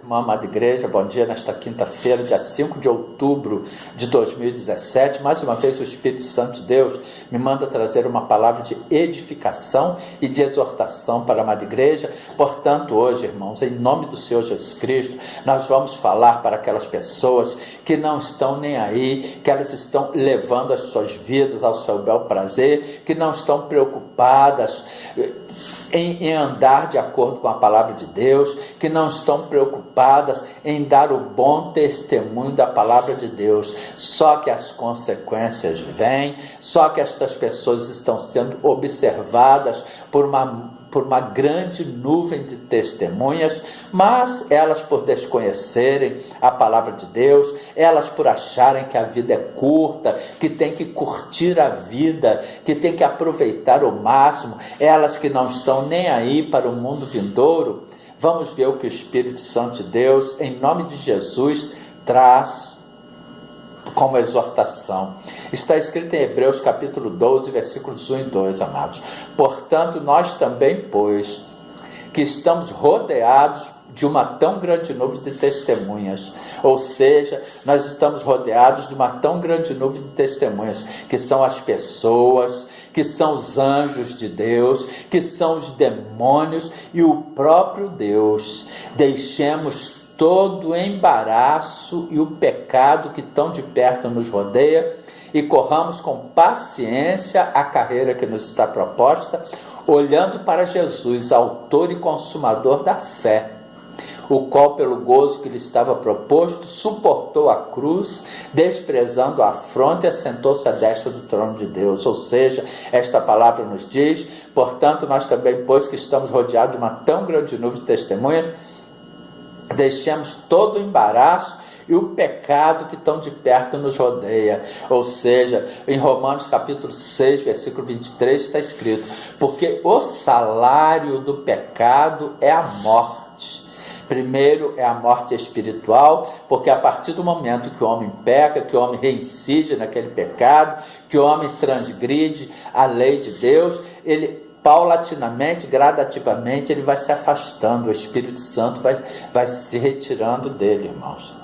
irmã, amada igreja, bom dia nesta quinta-feira, dia 5 de outubro de 2017. Mais uma vez o Espírito Santo de Deus me manda trazer uma palavra de edificação e de exortação para a amada igreja. Portanto, hoje, irmãos, em nome do Senhor Jesus Cristo, nós vamos falar para aquelas pessoas que não estão nem aí, que elas estão levando as suas vidas ao seu bel prazer, que não estão preocupadas em andar de acordo com a palavra de Deus, que não estão preocupadas em dar o bom testemunho da palavra de Deus. Só que as consequências vêm, só que estas pessoas estão sendo observadas por uma grande nuvem de testemunhas, mas elas, por desconhecerem a palavra de Deus, elas por acharem que a vida é curta, que tem que curtir a vida, que tem que aproveitar o máximo, elas que não estão nem aí para o mundo vindouro. Vamos ver o que o Espírito Santo de Deus, em nome de Jesus, traz como exortação. Está escrito em Hebreus capítulo 12, versículos 1 e 2, amados. Portanto, nós também, pois, que estamos rodeados de uma tão grande nuvem de testemunhas, ou seja, nós estamos rodeados de uma tão grande nuvem de testemunhas, que são as pessoas, que são os anjos de Deus, que são os demônios e o próprio Deus. Deixemos todo o embaraço e o pecado que tão de perto nos rodeia e corramos com paciência a carreira que nos está proposta, olhando para Jesus, autor e consumador da fé, o qual, pelo gozo que lhe estava proposto, suportou a cruz, desprezando a afronta, e assentou-se à destra do trono de Deus. Ou seja, esta palavra nos diz: portanto, nós também, pois que estamos rodeados de uma tão grande nuvem de testemunhas, deixemos todo o embaraço e o pecado que tão de perto nos rodeia. Ou seja, em Romanos capítulo 6, versículo 23 está escrito: porque o salário do pecado é a morte. Primeiro é a morte espiritual, porque a partir do momento que o homem peca, que o homem reincide naquele pecado, que o homem transgride a lei de Deus, ele paulatinamente, gradativamente, ele vai se afastando, o Espírito Santo vai se retirando dele, irmãos.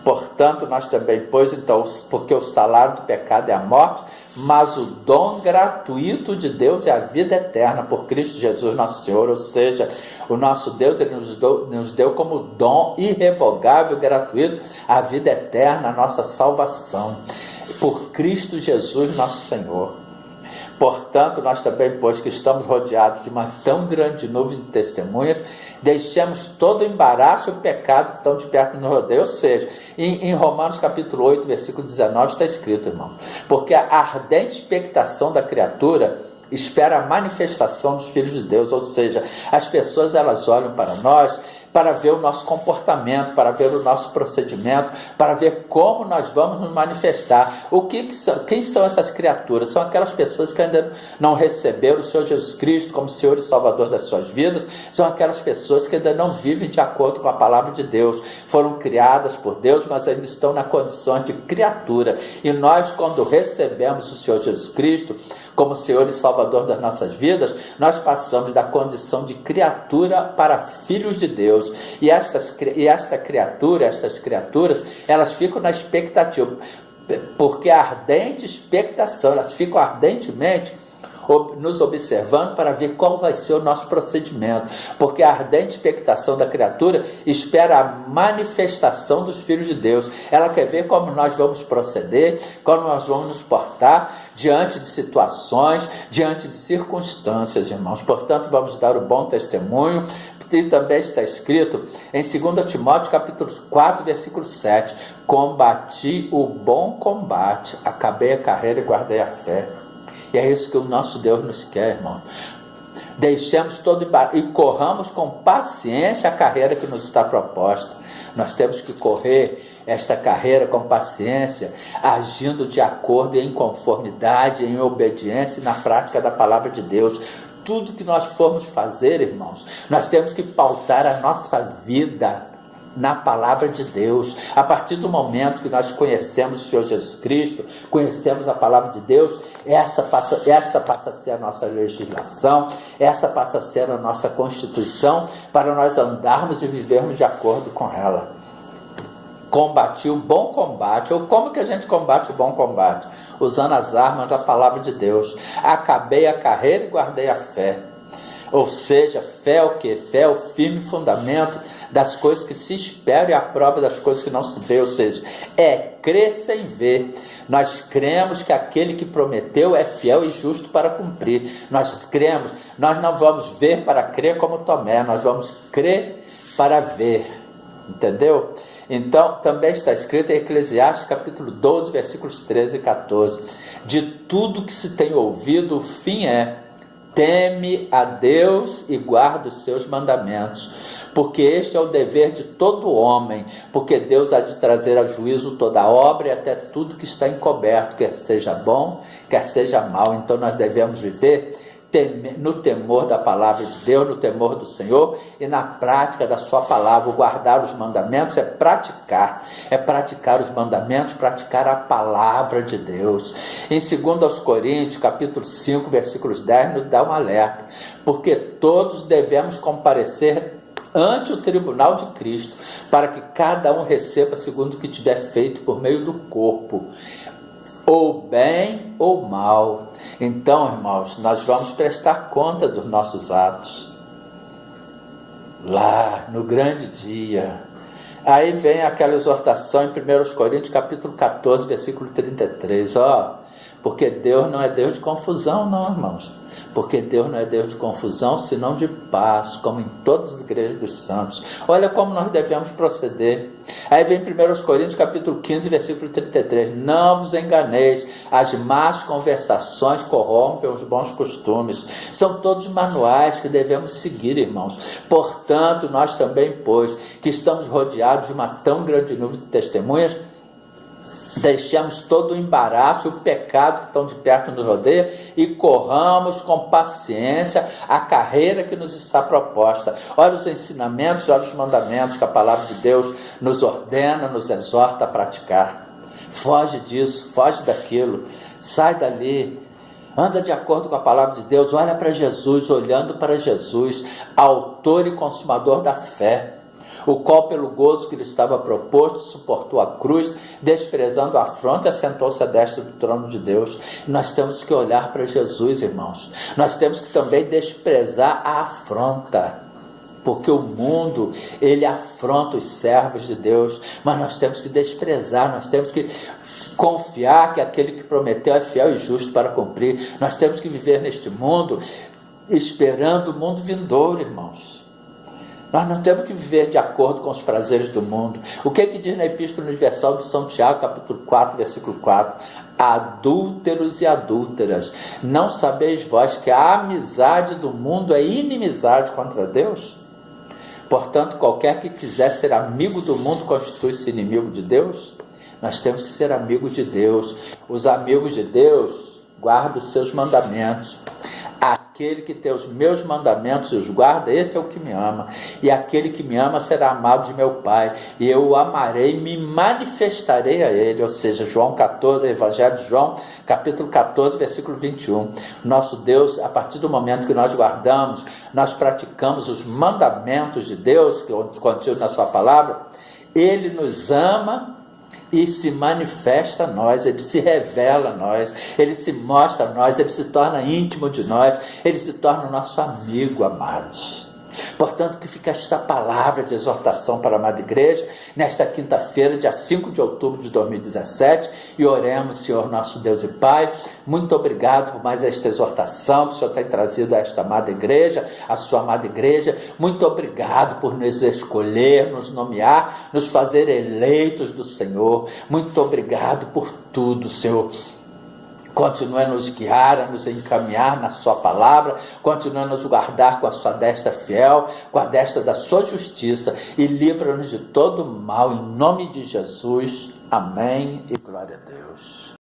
Portanto, nós também, pois, então, porque o salário do pecado é a morte, mas o dom gratuito de Deus é a vida eterna por Cristo Jesus nosso Senhor. Ou seja, o nosso Deus, ele nos deu como dom irrevogável, gratuito, a vida eterna, a nossa salvação, por Cristo Jesus nosso Senhor. Portanto, nós também, pois que estamos rodeados de uma tão grande nuvem de testemunhas, deixemos todo o embaraço e o pecado que estão de perto nos rodeia. Ou seja, em Romanos capítulo 8, versículo 19, está escrito, irmãos: porque a ardente expectação da criatura espera a manifestação dos filhos de Deus. Ou seja, as pessoas, elas olham para nós para ver o nosso comportamento, para ver o nosso procedimento, para ver como nós vamos nos manifestar. Quem são essas criaturas? São aquelas pessoas que ainda não receberam o Senhor Jesus Cristo como Senhor e Salvador das suas vidas. São aquelas pessoas que ainda não vivem de acordo com a palavra de Deus. Foram criadas por Deus, mas ainda estão na condição de criatura. E nós, quando recebemos o Senhor Jesus Cristo como Senhor e Salvador das nossas vidas, nós passamos da condição de criatura para filhos de Deus. E estas criaturas, elas ficam na expectativa, porque a ardente expectação, elas ficam ardentemente nos observando para ver qual vai ser o nosso procedimento, porque a ardente expectação da criatura espera a manifestação dos filhos de Deus. Ela quer ver como nós vamos proceder, como nós vamos nos portar diante de situações, diante de circunstâncias, irmãos. Portanto, vamos dar o bom testemunho. E também está escrito em 2 Timóteo capítulo 4, versículo 7: combati o bom combate, acabei a carreira e guardei a fé. E é isso que o nosso Deus nos quer, irmão. Deixemos todo e corramos com paciência a carreira que nos está proposta. Nós temos que correr esta carreira com paciência, agindo de acordo e em conformidade, em obediência e na prática da palavra de Deus. Tudo que nós formos fazer, irmãos, nós temos que pautar a nossa vida na palavra de Deus. A partir do momento que nós conhecemos o Senhor Jesus Cristo, conhecemos a palavra de Deus, essa passa a ser a nossa legislação, essa passa a ser a nossa Constituição, para nós andarmos e vivermos de acordo com ela. Combati o bom combate. Ou como que a gente combate o bom combate? Usando as armas da palavra de Deus. Acabei a carreira e guardei a fé. Ou seja, fé é o quê? Fé é o firme fundamento das coisas que se esperam e a prova das coisas que não se vê. Ou seja, é crer sem ver. Nós cremos que aquele que prometeu é fiel e justo para cumprir. Nós cremos, nós não vamos ver para crer como Tomé, nós vamos crer para ver. Entendeu? Então, também está escrito em Eclesiastes capítulo 12, versículos 13 e 14. De tudo que se tem ouvido, o fim é: teme a Deus e guarda os seus mandamentos, porque este é o dever de todo homem, porque Deus há de trazer a juízo toda a obra e até tudo que está encoberto, quer seja bom, quer seja mal. Então nós devemos viver no temor da palavra de Deus, no temor do Senhor e na prática da sua palavra. Guardar os mandamentos é praticar os mandamentos, praticar a palavra de Deus. Em 2 Coríntios, capítulo 5, versículos 10, nos dá um alerta: porque todos devemos comparecer ante o tribunal de Cristo, para que cada um receba segundo o que tiver feito por meio do corpo, ou bem ou mal. Então, irmãos, nós vamos prestar conta dos nossos atos lá no grande dia. Aí vem aquela exortação em 1 Coríntios capítulo 14, versículo 33, porque Deus não é Deus de confusão, não, irmãos. Porque Deus não é Deus de confusão, senão de paz, como em todas as igrejas dos santos. Olha como nós devemos proceder. Aí vem 1 Coríntios capítulo 15, versículo 33. Não vos enganeis, as más conversações corrompem os bons costumes. São todos manuais que devemos seguir, irmãos. Portanto, nós também, pois, que estamos rodeados de uma tão grande nuvem de testemunhas, deixamos todo o embaraço e o pecado que estão de perto nos rodeia e corramos com paciência a carreira que nos está proposta. Olha os ensinamentos, olha os mandamentos que a palavra de Deus nos ordena, nos exorta a praticar. Foge disso, foge daquilo, sai dali, anda de acordo com a palavra de Deus, olha para Jesus, olhando para Jesus, autor e consumador da fé, o qual pelo gozo que lhe estava proposto suportou a cruz, desprezando a afronta, e assentou-se à destra do trono de Deus. Nós temos que olhar para Jesus, irmãos. Nós temos que também desprezar a afronta, porque o mundo, ele afronta os servos de Deus, mas nós temos que desprezar, nós temos que confiar que aquele que prometeu é fiel e justo para cumprir. Nós temos que viver neste mundo esperando o mundo vindouro, irmãos. Nós não temos que viver de acordo com os prazeres do mundo. O que diz na Epístola Universal de São Tiago, capítulo 4, versículo 4? Adúlteros e adúlteras, não sabeis vós que a amizade do mundo é inimizade contra Deus? Portanto, qualquer que quiser ser amigo do mundo constitui-se inimigo de Deus. Nós temos que ser amigos de Deus. Os amigos de Deus guardam os seus mandamentos. Aquele que tem os meus mandamentos e os guarda, esse é o que me ama. E aquele que me ama será amado de meu Pai. E eu o amarei e me manifestarei a ele. Ou seja, João 14, Evangelho de João, capítulo 14, versículo 21. Nosso Deus, a partir do momento que nós guardamos, nós praticamos os mandamentos de Deus, que contido na sua palavra, Ele nos ama e se manifesta a nós, Ele se revela a nós, Ele se mostra a nós, Ele se torna íntimo de nós, Ele se torna o nosso amigo, amados. Portanto, que fica esta palavra de exortação para a amada igreja, nesta quinta-feira, dia 5 de outubro de 2017, e oremos, Senhor nosso Deus e Pai, muito obrigado por mais esta exortação que o Senhor tem trazido a esta amada igreja, a sua amada igreja. Muito obrigado por nos escolher, nos nomear, nos fazer eleitos do Senhor. Muito obrigado por tudo, Senhor. Continue a nos guiar, a nos encaminhar na sua palavra, continue a nos guardar com a sua destra fiel, com a destra da sua justiça, e livra-nos de todo mal, em nome de Jesus. Amém e glória a Deus.